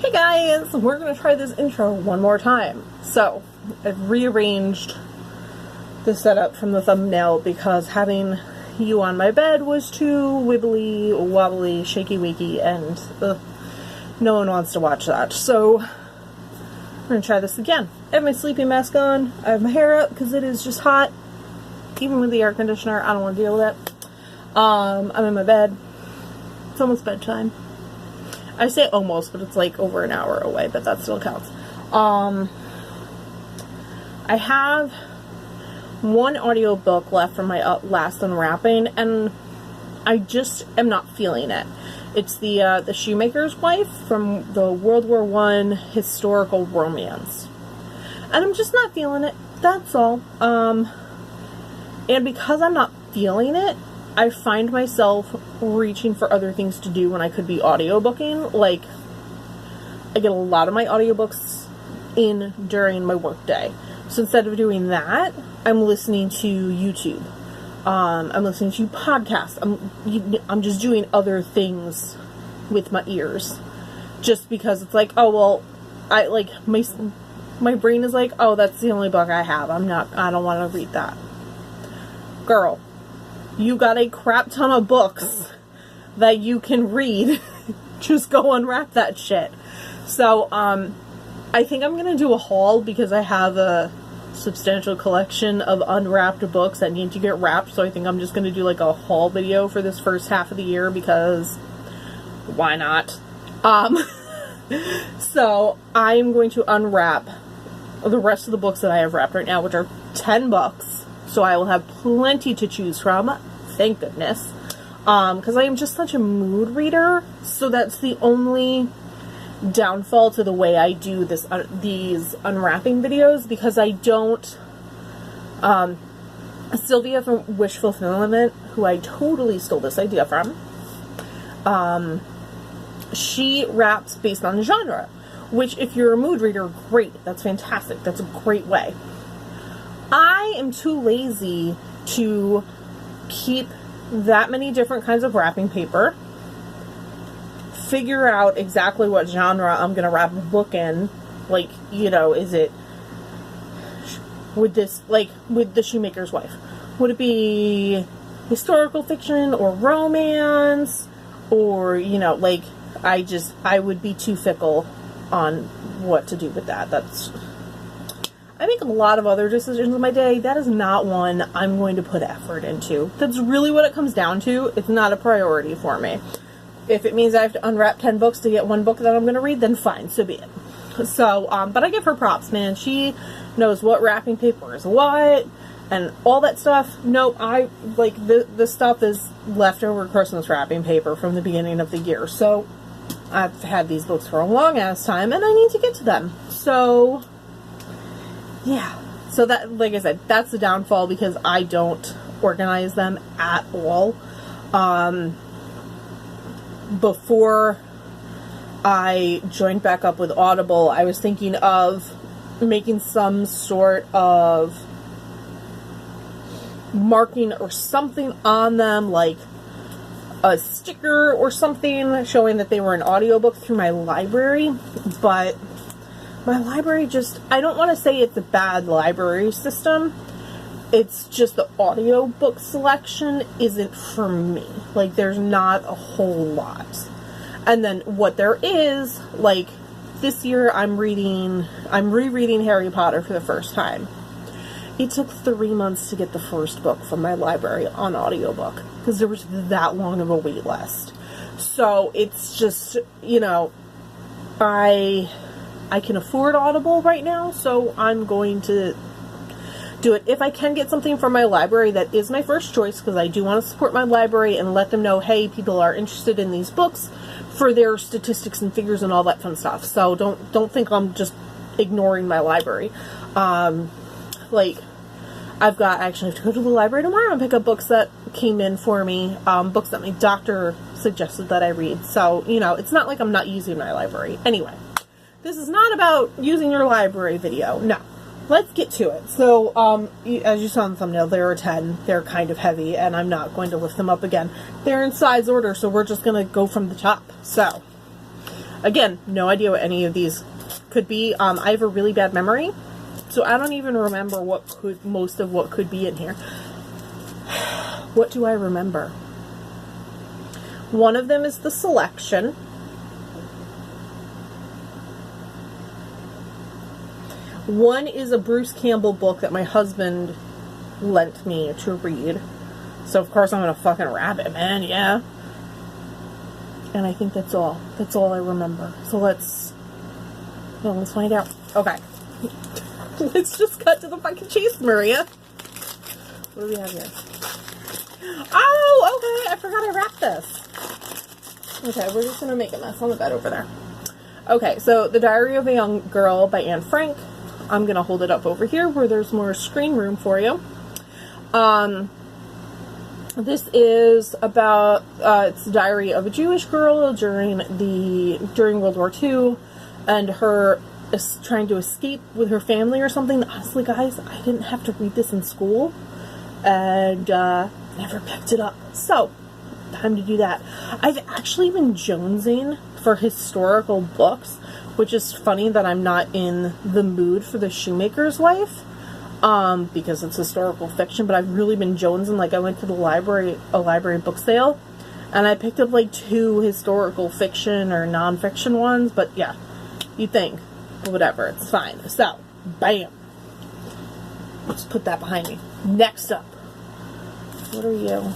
Hey guys, we're going to try this intro one more time. So, I've rearranged the setup from the thumbnail because having you on my bed was too wibbly, wobbly, shaky wakey, and no one wants to watch that. So, we're going to try this again. I have my sleeping mask on, I have my hair up because it is just hot. Even with the air conditioner, I don't want to deal with it. I'm in my bed. It's almost bedtime. I say almost, but it's like over an hour away, but that still counts. I have one audiobook left from my last unwrapping, and I just am not feeling it. It's the Shoemaker's Wife from the World War I historical romance. And I'm just not feeling it, that's all. And because I'm not feeling it, I find myself reaching for other things to do when I could be audiobooking. Like, I get a lot of my audiobooks in during my work day. So instead of doing that, I'm listening to YouTube. I'm listening to podcasts. I'm just doing other things with my ears. Just because it's like, oh, well, my brain is like, oh, that's the only book I have. I don't want to read that. Girl. You got a crap ton of books that you can read. Just go unwrap that shit. So, I think I'm gonna do a haul because I have a substantial collection of unwrapped books that need to get wrapped. So I think I'm just gonna do like a haul video for this first half of the year because why not? So I'm going to unwrap the rest of the books that I have wrapped right now, which are 10 books. So I will have plenty to choose from, thank goodness, because I am just such a mood reader, so that's the only downfall to the way I do these unwrapping videos, because I don't, Sylvia from WishFullfilment, who I totally stole this idea from, she wraps based on genre, which if you're a mood reader, great, that's fantastic, that's a great way. I am too lazy to keep that many different kinds of wrapping paper, figure out exactly what genre I'm going to wrap a book in, like, you know, is it, with this, like, with The Shoemaker's Wife, would it be historical fiction or romance, or, you know, like, I would be too fickle on what to do with that. I make a lot of other decisions in my day. That is not one I'm going to put effort into. That's really what it comes down to. It's not a priority for me. If it means I have to unwrap 10 books to get one book that I'm going to read, then fine, so be it. So, but I give her props, man. She knows what wrapping paper is what, and all that stuff. Nope, the stuff is leftover Christmas wrapping paper from the beginning of the year. So, I've had these books for a long ass time, and I need to get to them. So, yeah, so that, like I said, that's the downfall because I don't organize them at all. Before I joined back up with Audible, I was thinking of making some sort of marking or something on them, like a sticker or something showing that they were an audiobook through my library, but my library just, I don't want to say it's a bad library system, it's just the audiobook selection isn't for me. Like, there's not a whole lot. And then what there is, like, this year I'm rereading Harry Potter for the first time. It took 3 months to get the first book from my library on audiobook, because there was that long of a wait list. So, it's just, you know, I can afford Audible right now, so I'm going to do it. If I can get something from my library, that is my first choice, because I do want to support my library and let them know, hey, people are interested in these books for their statistics and figures and all that fun stuff. So don't think I'm just ignoring my library. Like, I actually have to go to the library tomorrow and pick up books that came in for me, books that my doctor suggested that I read. So, you know, it's not like I'm not using my library. Anyway. This is not about using your library video. No. Let's get to it. So, as you saw in the thumbnail, there are 10. They're kind of heavy, and I'm not going to lift them up again. They're in size order, so we're just going to go from the top. So, Again, no idea what any of these could be. I have a really bad memory, so I don't even remember most of what could be in here. What do I remember? One of them is the selection. One is a Bruce Campbell book that my husband lent me to read. So of course I'm gonna fucking wrap it, man, yeah. And I think that's all. That's all I remember. So let's find out. Okay. Let's just cut to the fucking chase, Maria. What do we have here? Oh, okay, I forgot I wrapped this. Okay, we're just gonna make a mess on the bed over there. Okay, so The Diary of a Young Girl by Anne Frank. I'm gonna hold it up over here where there's more screen room for you. This is about, it's the diary of a Jewish girl during World War II, and her is trying to escape with her family or something. Honestly, guys, I didn't have to read this in school, and never picked it up. So, time to do that. I've actually been jonesing for historical books, which is funny that I'm not in the mood for The Shoemaker's Wife. Because it's historical fiction, but I've really been jonesing. Like, I went to a library book sale, and I picked up like 2 historical fiction or non-fiction ones, but yeah, you think, whatever, it's fine. So, bam. Let's put that behind me. Next up. What are you?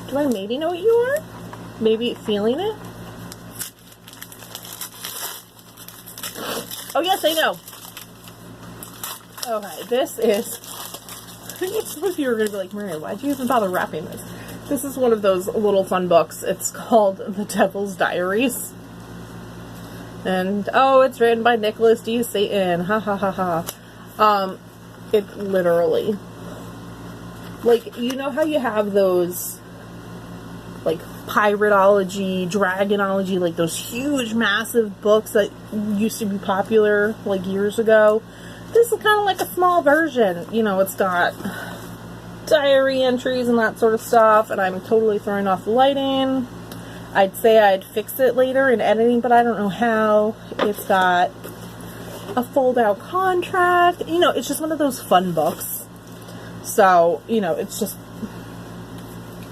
Do I maybe know what you are? Maybe feeling it? Oh yes, I know. Okay, this is, some of you are going to be like, Maria, why'd you even bother wrapping this? This is one of those little fun books. It's called The Devil's Diaries. And, oh, it's written by Nicholas D. Satan. Ha ha ha ha. It literally, like, you know how you have those, like, piratology, dragonology, like those huge, massive books that used to be popular, like, years ago? This is kind of like a small version. You know, it's got diary entries and that sort of stuff, and I'm totally throwing off the lighting. I'd say I'd fix it later in editing, but I don't know how. It's got a fold-out contract. You know, it's just one of those fun books. So, you know, it's just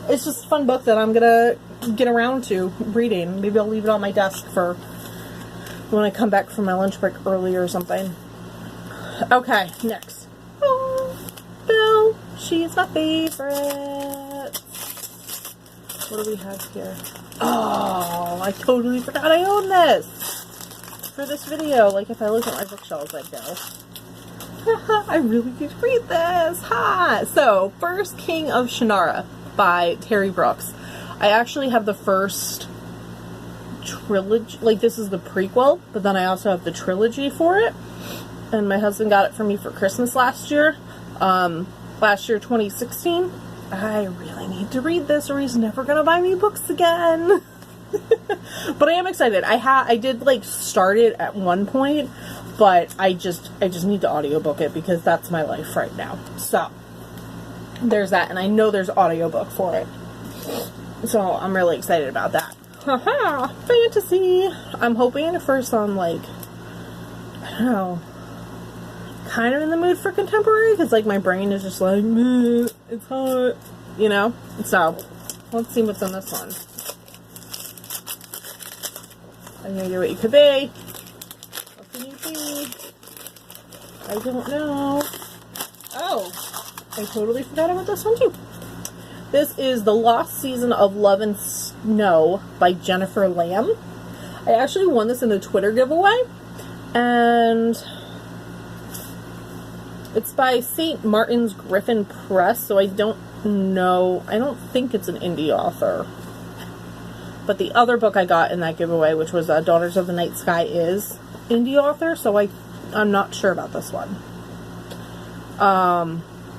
a fun book that I'm gonna get around to reading. Maybe I'll leave it on my desk for when I come back from my lunch break early or something. Okay, next. Oh, Bill. She's my favorite. What do we have here? Oh, I totally forgot I own this. For this video, like if I look at my bookshelves, I'd know. I really did read this. Ha! So, First King of Shannara by Terry Brooks. I actually have the first trilogy. Like, this is the prequel, but then I also have the trilogy for it. And my husband got it for me for Christmas last year. Last year, 2016. I really need to read this or he's never gonna buy me books again. But I am excited. I did like start it at one point, but I just need to audiobook it because that's my life right now. So there's that, and I know there's audiobook for it. So I'm really excited about that. Haha, fantasy. I'm hoping for some, like, I don't know, kind of in the mood for contemporary, because like my brain is just like, it's hot, you know. So let's see what's in this one. I have no idea what you could be. What can you be? I don't know. Oh, I totally forgot about this one too. This is The Lost Season of Love and Snow by Jennifer Lamb. I actually won this in the Twitter giveaway, and it's by St. Martin's Griffin Press, so I don't know. I don't think it's an indie author. But the other book I got in that giveaway, which was Daughters of the Night Sky, is indie author, so I'm not sure about this one.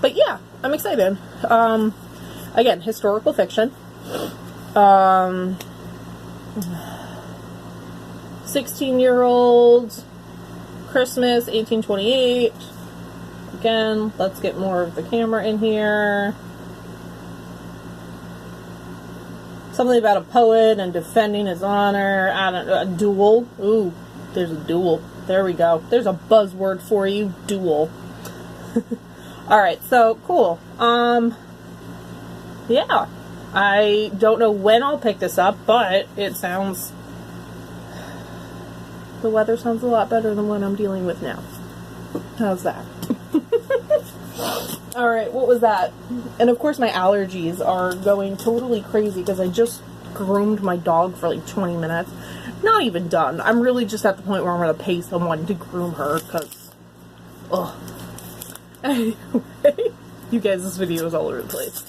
But yeah, I'm excited. Again, historical fiction. 16-year-old, Christmas, 1828. Again, let's get more of the camera in here. Something about a poet and defending his honor. I don't know. A duel. Ooh, there's a duel. There we go. There's a buzzword for you. Duel. Alright, so, cool. Yeah. I don't know when I'll pick this up, but it sounds... The weather sounds a lot better than what I'm dealing with now. How's that? Alright, what was that? And of course my allergies are going totally crazy because I just groomed my dog for like 20 minutes. Not even done. I'm really just at the point where I'm going to pay someone to groom her because... Ugh. Anyway, you guys, this video is all over the place.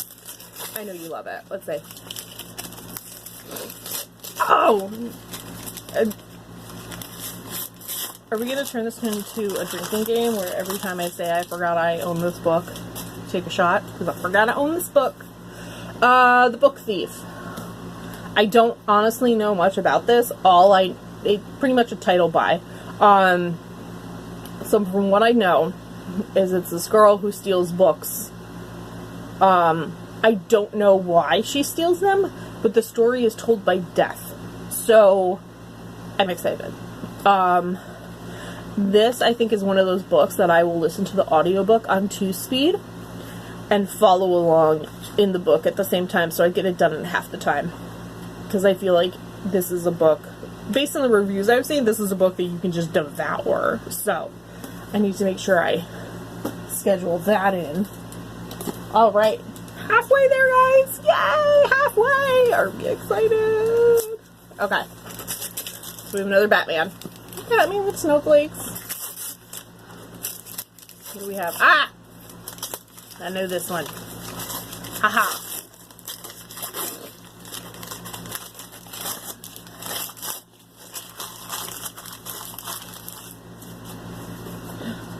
I know you love it. Let's see. Oh! Are we going to turn this into a drinking game where every time I say I forgot I own this book, take a shot? Because I forgot I own this book. The Book Thief. I don't honestly know much about this. It's pretty much a title by. So from what I know, is it's this girl who steals books. I don't know why she steals them, but the story is told by death. So, I'm excited. This, I think, is one of those books that I will listen to the audiobook on 2-speed and follow along in the book at the same time so I get it done in half the time. Because I feel like this is a book, based on the reviews I've seen, this is a book that you can just devour. So, I need to make sure I schedule that in. Alright. Halfway there, guys! Yay! Halfway! Are we excited? Okay. So we have another Batman. Look at me with snowflakes. What do we have? Ah! I know this one. Haha.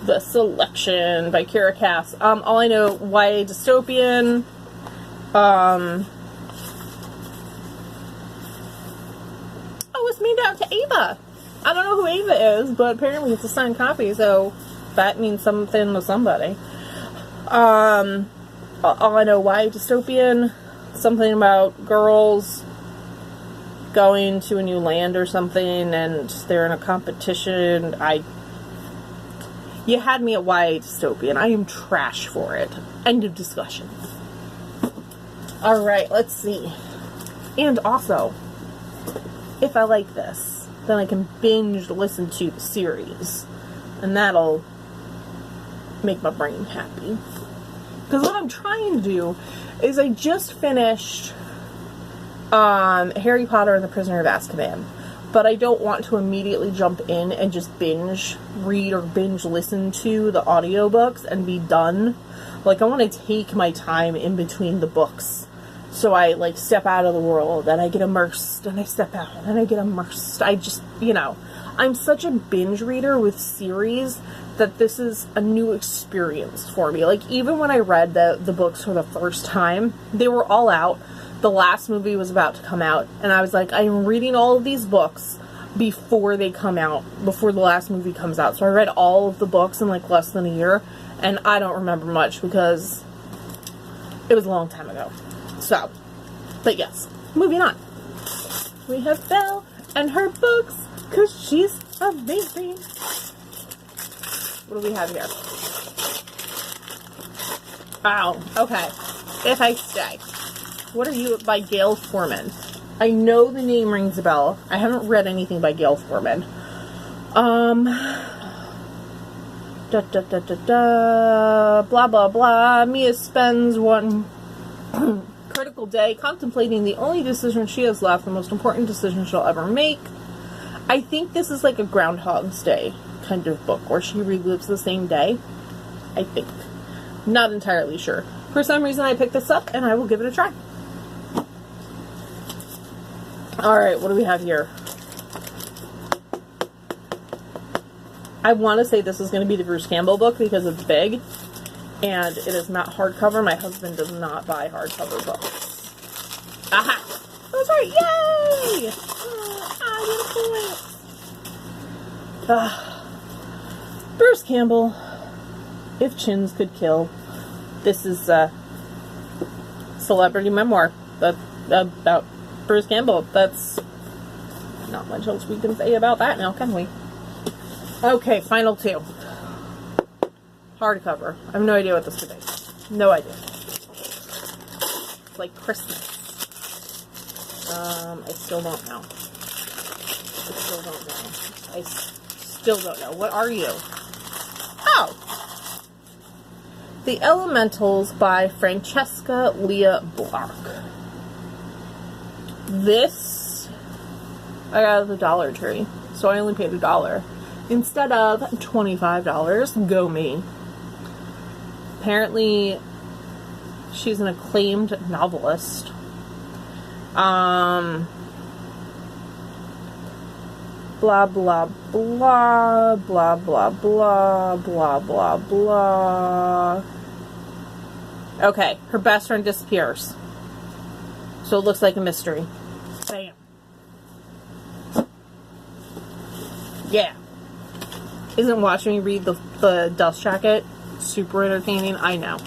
The Selection by Kira Cass. All I know, YA dystopian. Oh, it's made out to Ava. I don't know who Ava is, but apparently it's a signed copy, so that means something to somebody. All I know, YA dystopian. Something about girls going to a new land or something, and they're in a competition. You had me at YA dystopian. I am trash for it. End of discussion. Alright, let's see. And also, if I like this, then I can binge listen to the series. And that'll make my brain happy. Because what I'm trying to do is I just finished Harry Potter and the Prisoner of Azkaban. But I don't want to immediately jump in and just binge read or binge listen to the audiobooks and be done. Like, I want to take my time in between the books. So I, like, step out of the world, and I get immersed, and I step out, and I get immersed. I just, you know, I'm such a binge reader with series that this is a new experience for me. Like, even when I read the books for the first time, they were all out. The last movie was about to come out, and I was like, I'm reading all of these books before they come out, before the last movie comes out. So I read all of the books in, like, less than a year, and I don't remember much because it was a long time ago. So, but yes, moving on. We have Belle and her books, because she's amazing. What do we have here? Oh, okay. If I Stay. What Are You by Gail Forman. I know the name rings a bell. I haven't read anything by Gail Forman. Blah, blah, blah. Mia spends one critical day contemplating the only decision she has left, the most important decision she'll ever make. I think this is like a Groundhog's Day kind of book, where she relives the same day. I think. Not entirely sure. For some reason I picked this up, and I will give it a try. Alright, what do we have here? I want to say this is going to be the Bruce Campbell book because it's big, and it is not hardcover. My husband does not buy hardcover books. Aha! That's right! Yay! I get a point! Bruce Campbell. If Chins Could Kill. This is a celebrity memoir about Bruce Campbell. That's not much else we can say about that now, can we? Okay, final two. Hardcover. I have no idea what this could be. No idea. It's like Christmas. I still don't know. I still don't know. What are you? Oh! The Elementals by Francesca Leah Block. This I got at the Dollar Tree, so I only paid $1 instead of $25. Go me. Apparently, she's an acclaimed novelist. Blah, blah, blah, blah, blah, blah, blah, blah, blah. Okay, her best friend disappears. So it looks like a mystery. Bam. Yeah. Isn't watching me read the Dust Jacket super entertaining? I know.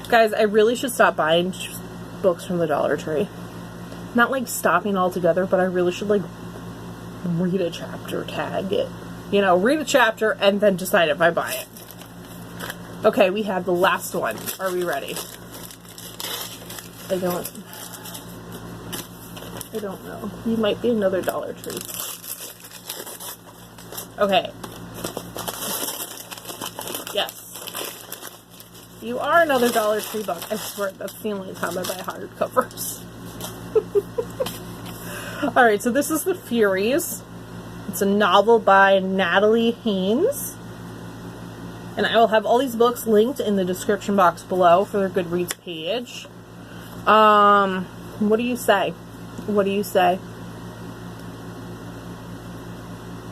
Guys, I really should stop buying books from the Dollar Tree. Not like stopping altogether, but I really should like read a chapter, tag it. You know, read a chapter and then decide if I buy it. Okay, we have the last one. Are we ready? I don't know. You might be another Dollar Tree. Okay. Yes. You are another Dollar Tree book. I swear that's the only time I buy hardcovers. Alright, so this is The Furies. It's a novel by Natalie Haynes. And I will have all these books linked in the description box below for their Goodreads page. What do you say? What do you say?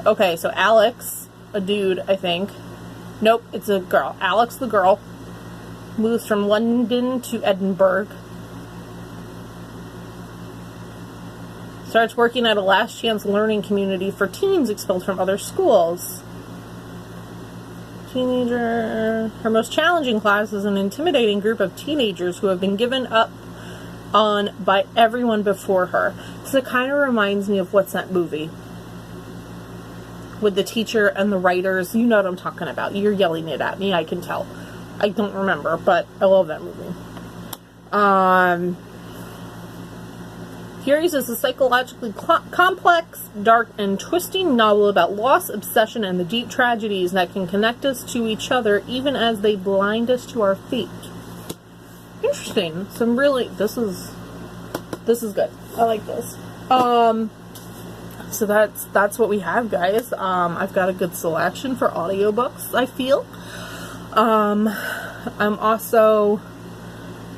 Okay, so Alex, a dude, I think. Nope, it's a girl. Alex, the girl, moves from London to Edinburgh. Starts working at a last chance learning community for teens expelled from other schools. Teenager. Her most challenging class is an intimidating group of teenagers who have been given up on by everyone before her. So it kind of reminds me of what's that movie? With the teacher and the writers. You know what I'm talking about. You're yelling it at me, I can tell. I don't remember, but I love that movie. Furies is a psychologically complex, dark, and twisting novel about loss, obsession, and the deep tragedies that can connect us to each other even as they blind us to our fate. Interesting. Some really... This is good. I like this. So that's what we have, guys. I've got a good selection for audiobooks, I feel. I'm also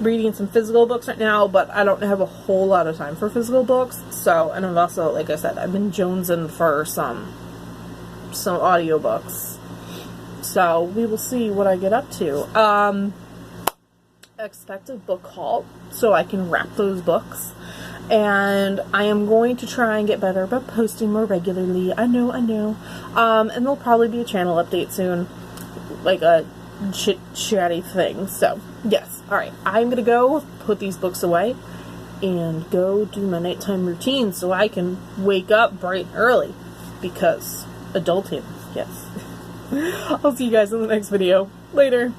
reading some physical books right now, but I don't have a whole lot of time for physical books. So, and I've also, like I said, I've been jonesing for some audiobooks. So, we will see what I get up to. Expect a book haul so I can wrap those books. And I am going to try and get better about posting more regularly. I know. And there'll probably be a channel update soon. Like a chit-chatty thing. So, yes. Alright, I'm going to go put these books away and go do my nighttime routine so I can wake up bright and early. Because adulting, yes. I'll see you guys in the next video. Later.